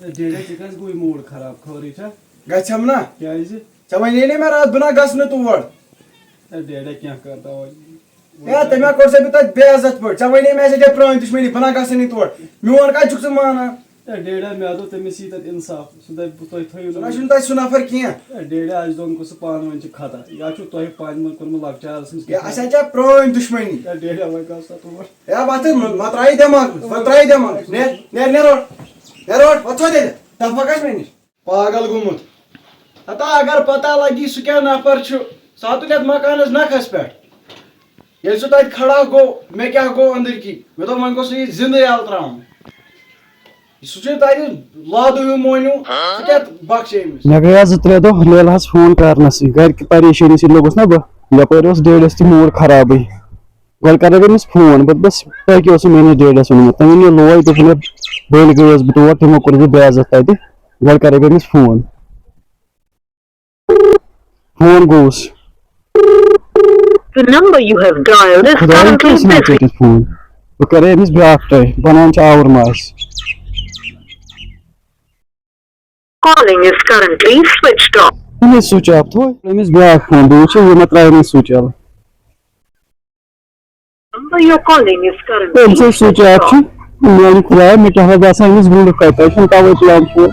डेडे chicken कोई mood खराब खबरी छा गछम ना क्या है जी चवने ने मैं रात बना गसन तोड़ डेडे क्या करता हो या तमे कोर से बित बेइज्जत पड़ चवने में से प्रान दुश्मनी बना गसन तोड़ मोन का जुक माना डेडे मैं दो तमिस सी तत इंसाफ सुदा तोय थयु ना सुन तय सुनफर किया डेडे आज दोन को पान वन खता या छु तोय पान मन कोन लकचार सम या असा चा प्रान दुश्मनी डेडे वन का सा तोड़ या बात मतराई दिमाग ने रोड वछो दे तफकस में पागल गुमुत अता अगर पता लगी सु क्या नफर छु सातुलियत मकानस नखस पे ये सु तत खड़ा गो मैं क्या गो अंदर की मैं तो मन को सु जिंदगी आल त्राम सु छु तत लादु मोनु सु क्या बख्शे मिस मे गया 2-3 दो लेलहस फोन करनस घर की परेशानी से लोगस ना यपर डेडस ती मूड खराब गल कर फोन बस पैके मेरे डेडस वो तमें लोय तो बल गयस बह तोर तमो कोर बेइज्जत तत गल कर फोन गोस The number you have dialed is currently busy. Phone बह कर ब्या ट्राई बनान आवर मास Calling is currently switched off. Switch off थो ब्या फोन बह वो मत त्रा switch off Number you're calling is currently switch off मैं खुदा मे क्या बसान बुल कत तवे तुलान फोन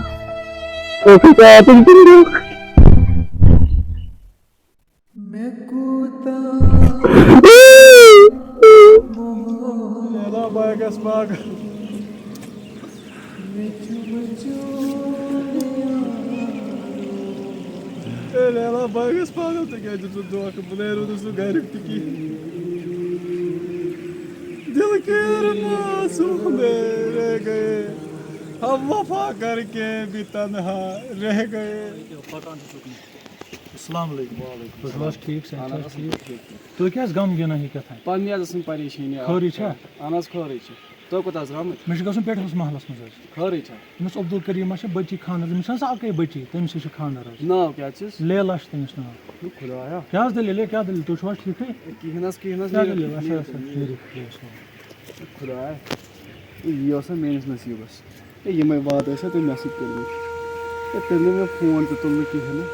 लेला बागस बाग लेला बागस पागल तो क्या जो दुआ के बुले रो दोस्तों घर की दिल के मासूम रह गए हम वफा करके भी तन्हा रह गए अस्सलाम वालेकुम बस ठीक से तो क्या गम गिना ही कथा पानी आज सम परेशानी खरी छा अनस खरी छ तो कोता राम मे गसन पेठस महलस मज खरी छ तमिस अब्दुल करीम बच्ची खानर तमिस अके बच्ची तमिस खानर नाव क्या चीज लेला तमिस नाव खुदाया क्या दलील क्या दलील तुम छुआ ठीक किहनस क्या दलील खुदाया ये ओसा मेनिस नसीबस ये मैं बात ऐसा तो मैसेज कर तेने में फोन तो तुमने की है ना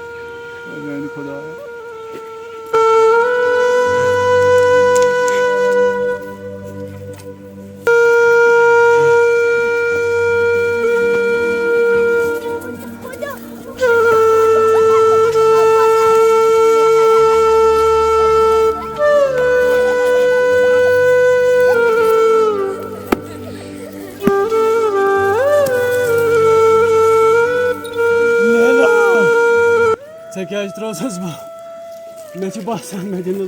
अगर खुदाया क्या त्रोसस बह मे बसान मे दिन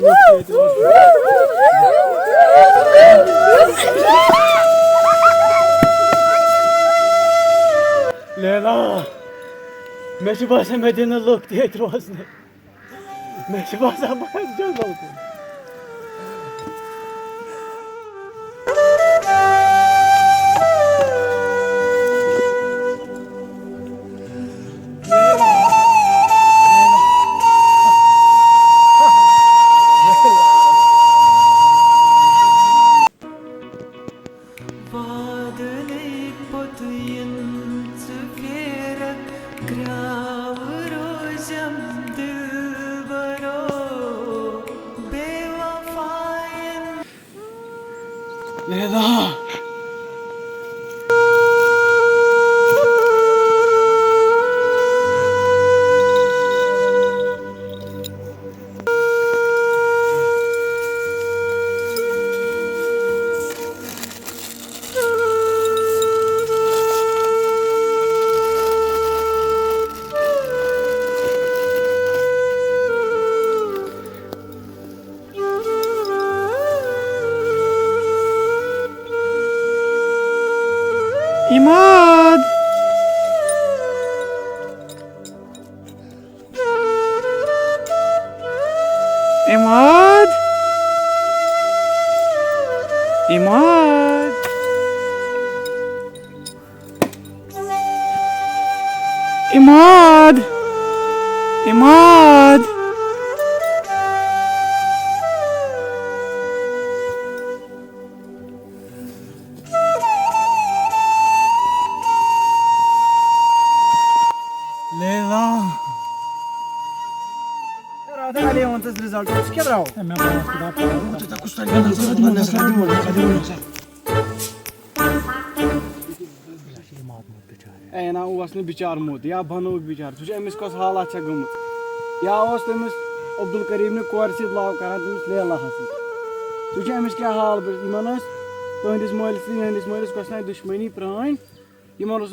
लेला मे बसान मे दिन लुक ते रोजन मे बसान बह जंगल कुन लेला इमाद इमाद इमाद इमाद इमाद रिजल्ट क्या द्राव मैं खुदा ए ना ओस न बिचार मोत या बनोक बिचार तुझे अमिस कस हालात छ गमत या ओस तमिस अब्दुल करीम ने कोर सित लाव करान तमिस लेला हस तुझे अमिस क्या हाल यमन तुहंदिस मालिस यहंदिस मालिस कस ना दुश्मनी प्रान यमन ओस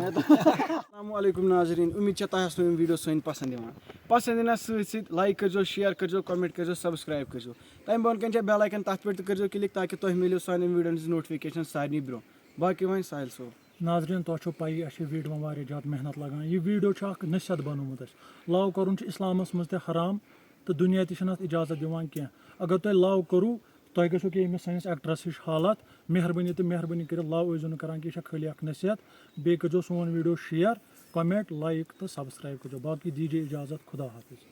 अस्सलामुअलैकुम नाज़रीन उम्मीद तह वीडियो सन पसंद यना सत लाइक करो शेयर करो कमेंट करो सब्सक्राइब करो तम बोन कन बेल आइकन तथ पे करो क्लिक ताकि तुम मिलो सान वीडियो नोटिफिकेशन सारे ब्रो बाकी वह साहिल सोब नाजरीन तो पाई वीडियो में ज़्यादा मेहनत लगान यह वीडियो नसीहत बनोमुत लव कर इस्लामस मज हराम तो दुनिया तक इजाजत दिवान क्या अगर तुम लव करूँ तुम गो कि सैनिस एक्ट्रस हिश हालत मेहरबानी कर लव ऐसो करान कि खाली नसीहत बे करो सोन वीडियो शेयर कमेंट लाइक तो सब्सक्राइब करो बाकी दीजिए इजाज़त खुदा हाफिज़।